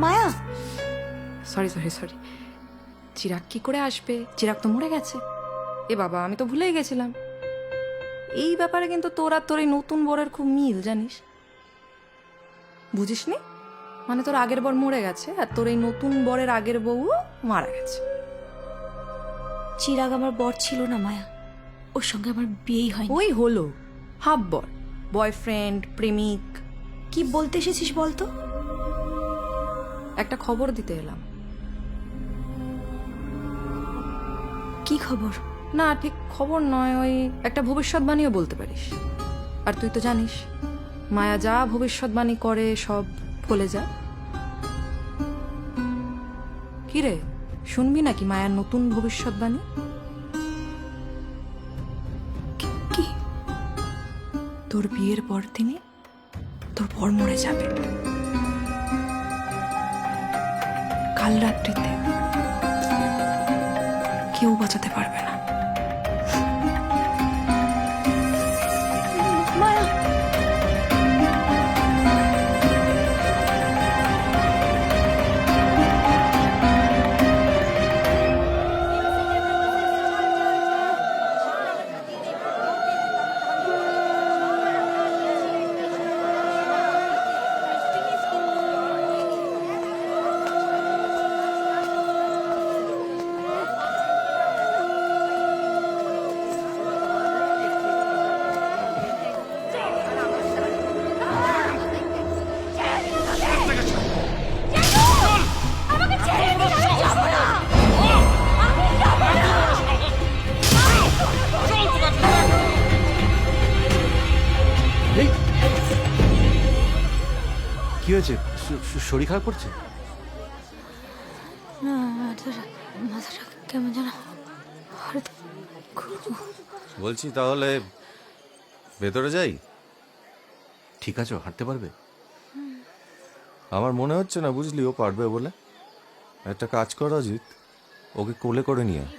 মায়া, sorry sorry sorry, Chirag কি করে আসবে? চিরাগ তো মরে গেছে। এ বাবা, আমি তো ভুলেই গেছিলাম। এই ব্যাপারে কিন্তু তোর আর তোর এই নতুন বরের খুব মিল, জানিস? বুঝিসনি? মানে তোর আগের বর মরে গেছে আর তোর এই নতুন বরের আগের বউ মারা গেছে। চিরাগ আমার বর ছিল না মায়া, ওর সঙ্গে আমার বিয়েই হয়নি। ওই হলো হাফ বর, বয়ফ্রেন্ড, প্রেমিক। কি বলতে এসেছিস বলতো? একটা খবর দিতে এলাম। কি খবর? না, ঠিক খবর নয়, ওই একটা ভবিষ্যৎবাণীও বলতে পারিস। আর তুই তো জানিস মায়া যা ভবিষ্যৎবাণী করে সব ফলে যায়। কিরে, শুনবি নাকি মায়ার নতুন ভবিষ্যৎবাণী? কি? তোর বিয়ের পর দিনই তোর বর মরে যাবে, কাল রাত্রিতে। কেউ বাঁচাতে পারবে না। মায়া, এই, কি হয়েছে? শরীর খারাপ করছে? না, মাথাটা কেমন যেন হঠাৎ বলছি তাহলে ভেতরে যাই? ঠিক আছে, হাঁটতে পারবে? আমার মনে হচ্ছে না, বুঝলি, ও পারবে বলে। একটা কাজ কর অজিত, ওকে কোলে করে নিয়ে আয়।